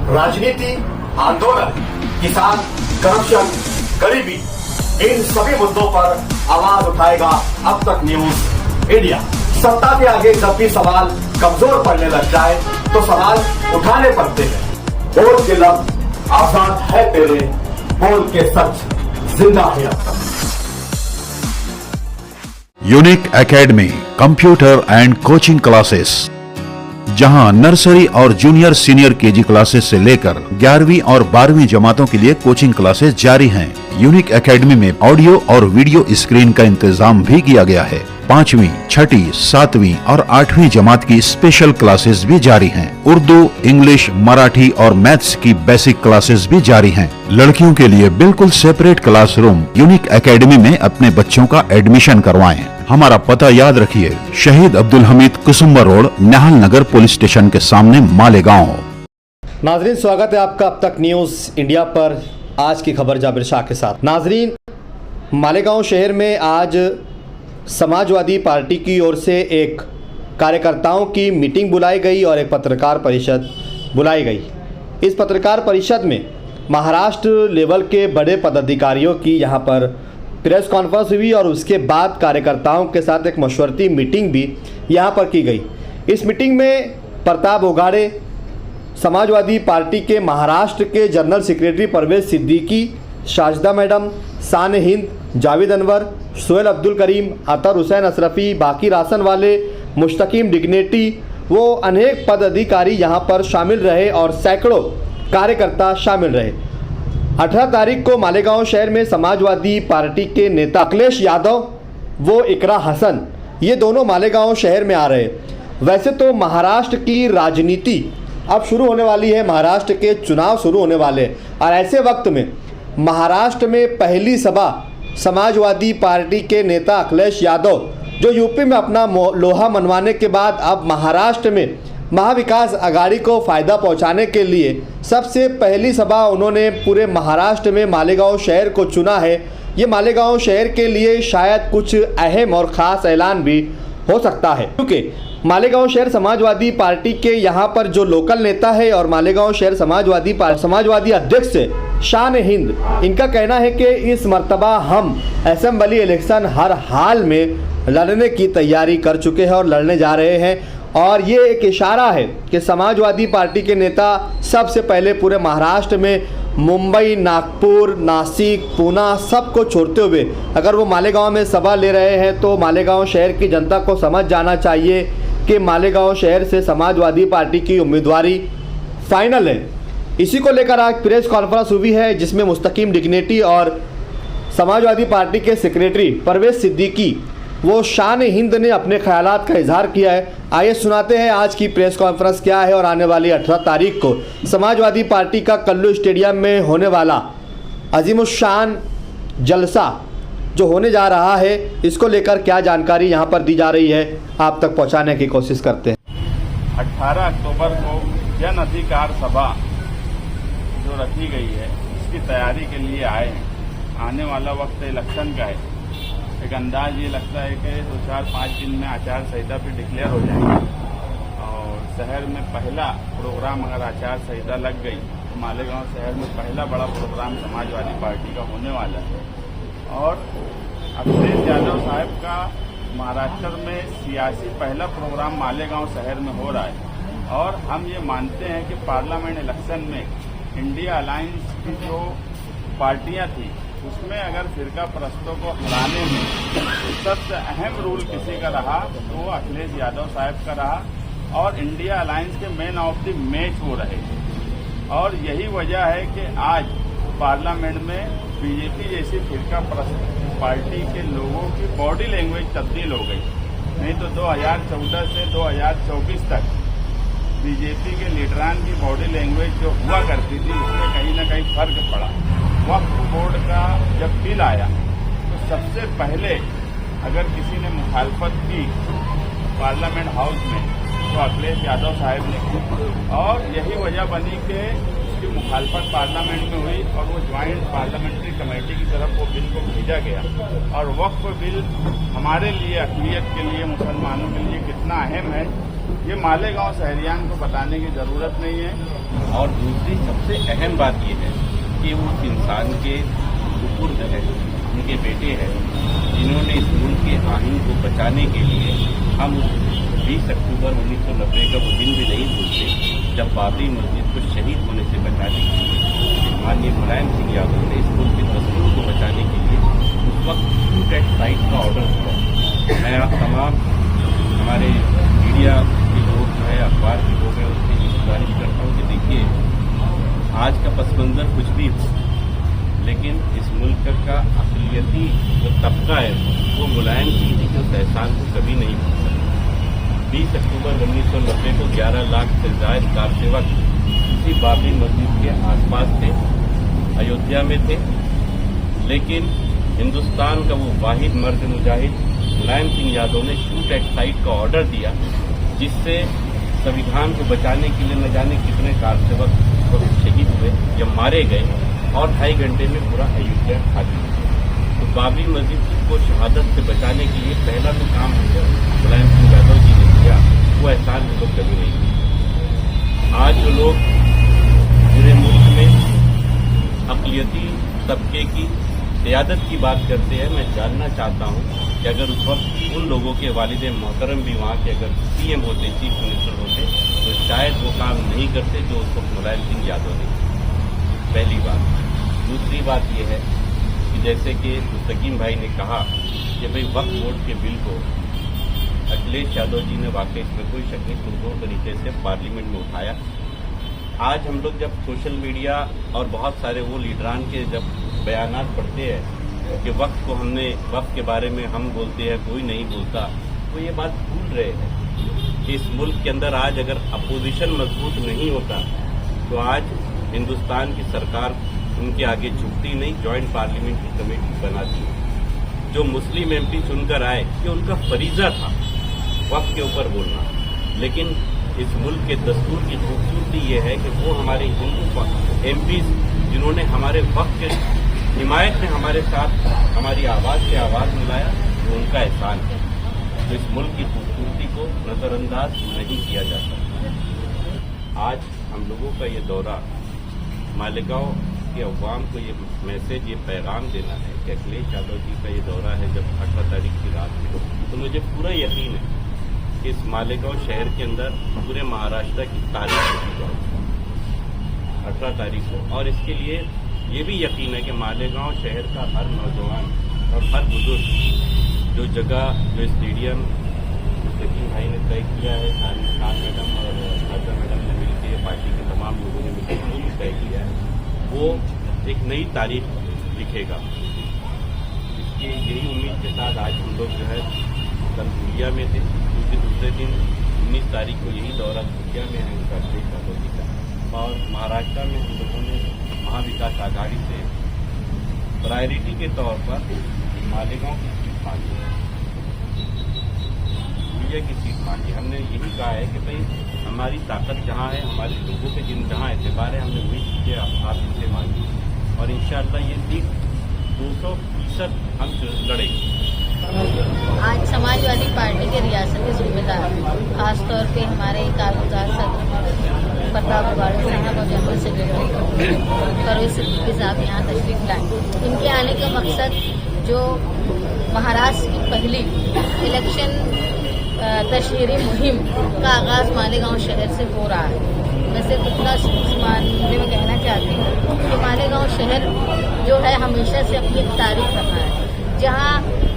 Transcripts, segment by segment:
राजनीति, आंदोलन, किसान, करप्शन, गरीबी, इन सभी मुद्दों पर आवाज उठाएगा अब तक न्यूज इंडिया। सत्ता के आगे जब भी सवाल कमजोर पड़ने लग जाए तो सवाल उठाने पड़ते हैं। बोल के लफ्ज आजाद है तेरे, बोल के सच जिंदा है अब तक। Unique academy computer and coaching classes, जहां नर्सरी और जूनियर सीनियर केजी क्लासेस से लेकर 11वीं और 12वीं जमातों के लिए कोचिंग क्लासेस जारी हैं। यूनिक एकेडमी में ऑडियो और वीडियो स्क्रीन का इंतजाम भी किया गया है। 5वीं, 6ठी, 7वीं और 8वीं जमात की स्पेशल क्लासेस भी जारी हैं। उर्दू, इंग्लिश, मराठी और मैथ्स की बेसिक क्लासेस भी जारी हैं। लड़कियों के लिए बिल्कुल सेपरेट क्लासरूम। यूनिक एकेडमी में अपने बच्चों का एडमिशन करवाएं। हमारा पता याद रखिए, शहीद अब्दुल हमीद कुसुम्बा रोड, निहाल नगर पुलिस स्टेशन के सामने, मालेगांव। नाजरीन, स्वागत है आपका अब तक न्यूज़ इंडिया पर। आज की खबर जाबिर शाह के साथ। नाजरीन, मालेगांव शहर में आज समाजवादी पार्टी की ओर से एक कार्यकर्ताओं की मीटिंग बुलाई गई और एक पत्रकार परिषद बुलाई गई। इस पत्रकार परिषद में महाराष्ट्र लेवल के बड़े पदाधिकारियों की यहाँ पर प्रेस कॉन्फ्रेंस हुई और उसके बाद कार्यकर्ताओं के साथ एक मशवरती मीटिंग भी यहाँ पर की गई। इस मीटिंग में प्रताप ओगाड़े, समाजवादी पार्टी के महाराष्ट्र के general secretary Parvez Siddiqui, Shazda madam, Shaan Hind, Javed Anwar, Sohail Abdul Karim, अतर हुसैन अशरफी, बाकी रासन वाले, मुश्तकीम डिग्नेटी, वो अनेक पदाधिकारी यहाँ पर शामिल रहे और सैकड़ों कार्यकर्ता शामिल रहे। 18 तारीख को मालेगांव शहर में समाजवादी पार्टी के नेता अखिलेश यादव वो इकरा हसन, ये दोनों मालेगांव शहर में आ रहे। वैसे तो महाराष्ट्र की राजनीति अब शुरू होने वाली है, महाराष्ट्र के चुनाव शुरू होने वाले, और ऐसे वक्त में महाराष्ट्र में पहली सभा समाजवादी पार्टी के नेता अखिलेश यादव, जो यूपी में अपना लोहा मनवाने के बाद अब महाराष्ट्र में महाविकास आघाड़ी को फ़ायदा पहुंचाने के लिए सबसे पहली सभा उन्होंने पूरे महाराष्ट्र में मालेगांव शहर को चुना है। ये मालेगांव शहर के लिए शायद कुछ अहम और ख़ास ऐलान भी हो सकता है, क्योंकि मालेगांव शहर समाजवादी पार्टी के यहाँ पर जो लोकल नेता है और मालेगांव शहर समाजवादी अध्यक्ष शान हिंद, इनका कहना है कि इस मर्तबा हम असेंबली इलेक्शन हर हाल में लड़ने की तैयारी कर चुके हैं और लड़ने जा रहे हैं। और ये एक इशारा है कि समाजवादी पार्टी के नेता सबसे पहले पूरे महाराष्ट्र में मुंबई, नागपुर, नासिक, पूना सबको छोड़ते हुए अगर वो मालेगांव में सभा ले रहे हैं तो मालेगांव शहर की जनता को समझ जाना चाहिए कि मालेगांव शहर से समाजवादी पार्टी की उम्मीदवारी फाइनल है। इसी को लेकर आज प्रेस कॉन्फ्रेंस हुई है, जिसमें मुस्तकीम डिग्नेटी और समाजवादी पार्टी के सेक्रेटरी परवेज सिद्दीकी वो शान हिंद ने अपने ख्यालात का इजहार किया है। आइए सुनाते हैं आज की प्रेस कॉन्फ्रेंस क्या है और आने वाली 18 तारीख को समाजवादी पार्टी का कल्लू स्टेडियम में होने वाला अजीमुशान जलसा जो होने जा रहा है, इसको लेकर क्या जानकारी यहाँ पर दी जा रही है, आप तक पहुँचाने की कोशिश करते हैं। 18 अक्टूबर को जन अधिकार सभा जो रखी गई है, इसकी तैयारी के लिए आए हैं। आने वाला वक्त इलेक्शन का है। एक अंदाज ये लगता है कि 2-4-5 दिन में आचार संहिता भी डिक्लेयर हो जाएगी और शहर में पहला प्रोग्राम, अगर आचार संहिता लग गई तो मालेगांव शहर में पहला बड़ा प्रोग्राम समाजवादी पार्टी का होने वाला है। और अखिलेश यादव साहब का महाराष्ट्र में सियासी पहला प्रोग्राम मालेगांव शहर में हो रहा है। और हम ये मानते हैं कि पार्लियामेंट इलेक्शन में इंडिया अलायंस की जो पार्टियां थी उसमें अगर फिरका परस्तों को हराने में सबसे अहम रोल किसी का रहा तो वो अखिलेश यादव साहब का रहा और इंडिया अलायंस के मैन ऑफ द मैच वो रहे। और यही वजह है कि आज पार्लियामेंट में बीजेपी जैसी फिरका परस्त पार्टी के लोगों की बॉडी लैंग्वेज तब्दील हो गई। नहीं तो 2014 से 2024 तक बीजेपी के लीडरान की बॉडी लैंग्वेज जो हुआ करती थी उसमें कहीं ना कहीं फर्क पड़ा। वक्फ बोर्ड का जब बिल आया तो सबसे पहले अगर किसी ने मुखालफत की पार्लियामेंट हाउस में तो अखिलेश यादव साहब ने की और यही वजह बनी कि उसकी मुखालफत पार्लियामेंट में हुई और वो ज्वाइंट पार्लियामेंट्री कमेटी की तरफ वो बिल को भेजा गया। और वक्फ बिल हमारे लिए, अक़लियत के लिए, मुसलमानों के लिए कितना अहम है ये मालेगांव शहरियान को बताने की ज़रूरत नहीं है। और दूसरी सबसे अहम बात यह है कि उस इंसान के सुपुर्द है, उनके बेटे हैं, जिन्होंने इस मुल्क के आइन को बचाने के लिए हम 20 अक्टूबर 1990 का वो दिन भी नहीं भूलते जब बाबरी मस्जिद को शहीद होने से बचाने के लिए माननीय मुलायम सिंह यादव ने इस मुल्क के दस्तूर को बचाने के लिए उस वक्त शूट एट साइट का ऑर्डर दिया। मैं आप तमाम हमारे मीडिया के लोग जो है, अखबार के लोग हैं, उससे ये गुजारिश करता हूँ कि देखिए आज का पस मंज़र कुछ भी हो, लेकिन इस मुल्क का अक़लियती जो तबका है वो मुलायम सिंह जी के उस एहसान को कभी नहीं भूल सकता। 20 अक्टूबर 1990 को 11 लाख से ज़ायद कार सेवक इसी बाबरी मस्जिद के आसपास थे, अयोध्या में थे, लेकिन हिंदुस्तान का वो वाहिद मर्द मुजाहिद मुलायम सिंह यादव ने शूट एट साइट का ऑर्डर दिया, जिससे संविधान को बचाने के लिए न जाने कितने कार सेवक शहीद हुए या मारे गए और 2.5 घंटे में पूरा अयोध्या खाली हो गया। तो बाबरी मस्जिद को शहादत से बचाने के लिए पहला तो काम मुलायम सिंह यादव जी ने किया, वो एहसान हम लोग कभी नहीं किया। आज जो लोग पूरे मुल्क में अक़लियती तबके की क़यादत की बात करते हैं, मैं जानना चाहता हूँ कि अगर उस वक्त उन लोगों के वालिद मोहतरम भी वहाँ के अगर PM होते, चीफ मिनिस्टर होते, तो शायद वो काम नहीं करते जो उस वक्त मुलायम सिंह यादव ने। पहली बात। दूसरी बात यह है कि जैसे कि मुस्तकीम भाई ने कहा कि भाई वक्फ बोर्ड के बिल को अखिलेश यादव जी ने वाकई इसमें कोई शक नहीं पुरजोर तरीके से पार्लियामेंट में उठाया। आज हम लोग जब सोशल मीडिया और बहुत सारे वो लीडरान के जब बयानात पढ़ते हैं कि वक्फ को हमने वक्फ के बारे में हम बोलते हैं कोई नहीं बोलता, तो ये बात भूल रहे हैं कि इस मुल्क के अंदर आज अगर अपोजिशन मजबूत नहीं होता तो आज हिंदुस्तान की सरकार उनके आगे झुकती नहीं, जॉइंट पार्लियामेंट्री कमेटी बनाती। जो मुस्लिम MP चुनकर आए कि उनका फरीजा था वक्फ के ऊपर बोलना, लेकिन इस मुल्क के दस्तूर की खूबसूरती ये है कि वो हमारे हिंदू MPs जिन्होंने हमारे वक्फ के हिमायत में हमारे साथ हमारी आवाज़ से आवाज़ मिलाया, वो उनका एहसान है। तो इस मुल्क की खूबसूरती को नज़रअंदाज नहीं किया जा सकता। आज हम लोगों का ये दौरा मालेगांव के अवाम को ये मैसेज, ये पैगाम देना है कि अखिलेश यादव जी का ये दौरा है जब 18 तारीख की रात को, तो मुझे पूरा यकीन है कि इस मालेगांव शहर के अंदर पूरे महाराष्ट्र की तारीख होती जाएगी 18 तारीख को। और इसके लिए ये भी यकीन है कि मालेगांव शहर का हर नौजवान और हर बुजुर्ग जो जगह, जो स्टेडियम मुस्तकीम भाई ने तय किया है, खान मैडम और राजा मैडम ने मिलकर, पार्टी के तमाम लोगों ने मिलकर जो भी तय किया है, वो एक नई तारीख लिखेगा। इसकी यही उम्मीद के साथ आज हम लोग जो है कल धुलिया में थे, क्योंकि दूसरे दिन 19 तारीख को यही दौरा धुलिया में है उनका अखिलेश यादव जी का। और महाराष्ट्र में हम लोगों ने महाविकास आघाड़ी से प्रायोरिटी के तौर पर मालेगांव की सीट मांगी, धुलिया की सीट मांगी। हमने यही कहा है कि भाई हमारी ताकत जहाँ है, हमारे लोगों के जहाँ एतबार है, हमने वही चीज़ें आप इनसे मांगी और इंशाअल्लाह ये सीट 200% हम लड़ेंगे। आज समाजवादी पार्टी के रियासती सूबेदार, खासतौर पे हमारे कारगुजार सदर प्रताप गौड़ साहब और जनरल सेक्रेटरी परवेज सिद्दीकी साहब यहाँ तशरीफ लाए। इनके आने का मकसद जो महाराष्ट्र की पहली इलेक्शन तशहीरी मुहिम का आगाज़ मालेगांव शहर से हो रहा है। मैं सिर्फ इतना इस मामले में कहना चाहती हूँ कि मालेगांव शहर जो है हमेशा से अपनी एक तारीख रखा है, जहाँ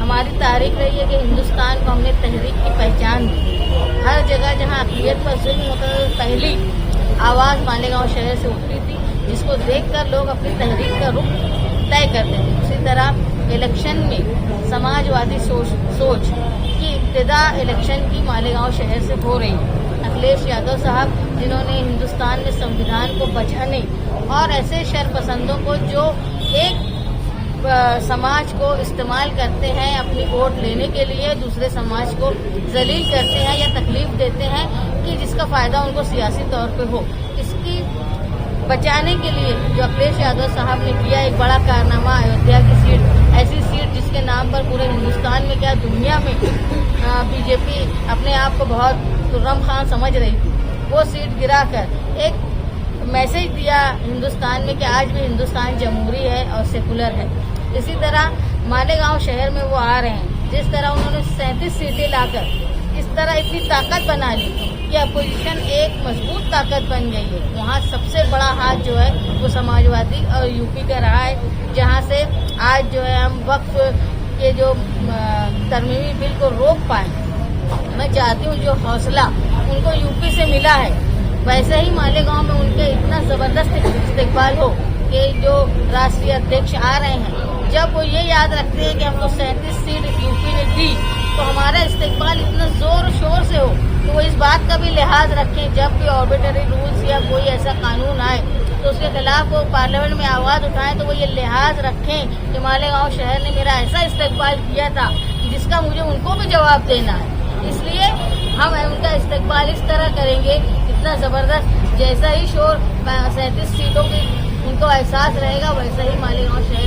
हमारी तारीख रही है कि हिंदुस्तान को हमने तहरीक की पहचान दी। हर जगह जहाँ अक़लियत पर जुल्म होता है, पहली आवाज़ मालेगांव शहर से उठती थी, जिसको देखकर लोग अपनी तहरीक का रुख तय करते थे। उसी तरह इलेक्शन में समाजवादी सोच की इब्तिदा इलेक्शन की मालेगांव शहर से हो रही है। अखिलेश यादव साहब जिन्होंने हिंदुस्तान में संविधान को बचाने और ऐसे शरपसंदों को जो एक समाज को इस्तेमाल करते हैं अपनी वोट लेने के लिए, दूसरे समाज को जलील करते हैं या तकलीफ देते हैं कि जिसका फ़ायदा उनको सियासी तौर पे हो, इसकी बचाने के लिए जो अखिलेश यादव साहब ने किया एक बड़ा कारनामा, अयोध्या की सीट, ऐसी सीट जिसके नाम पर पूरे हिंदुस्तान में क्या दुनिया में बीजेपी अपने आप को बहुत खुर्रम खान समझ रही थी, वो सीट गिराकर एक मैसेज दिया हिंदुस्तान में कि आज भी हिंदुस्तान जमहूरी है और सेकुलर है। इसी तरह मालेगांव शहर में वो आ रहे हैं, जिस तरह उन्होंने 37 सीटें लाकर इस तरह इतनी ताकत बना ली कि अपोजिशन एक मजबूत ताकत बन गई है। वहाँ सबसे बड़ा हाथ जो है वो समाजवादी और यूपी का रहा है, जहाँ से आज जो है हम वक्फ के जो तरमीमी बिल को रोक पाए। मैं चाहती हूँ जो हौसला उनको यूपी से मिला है, वैसे ही मालेगांव में उनके इतना जबरदस्त इस्तेकबाल हो कि जो राष्ट्रीय अध्यक्ष आ रहे हैं, जब वो ये याद रखते हैं कि हमको 37 सीट यूपी ने दी तो हमारा इस्तेकबाल इतना जोर शोर से हो, तो वो इस बात का भी लिहाज रखें जब भी ऑर्बिटरी रूल्स या कोई ऐसा कानून आए तो उसके खिलाफ वो पार्लियामेंट में आवाज उठाएं, तो वो ये लिहाज रखें कि मालेगांव शहर ने मेरा ऐसा इस्तेकबाल किया था जिसका मुझे उनको भी जवाब देना है। इसलिए हम उनका इस्तेकबाल इस तरह करेंगे, इतना जबरदस्त, जैसा ही शोर 37 सीटों की उनको एहसास रहेगा वैसा ही मालेगांव शहर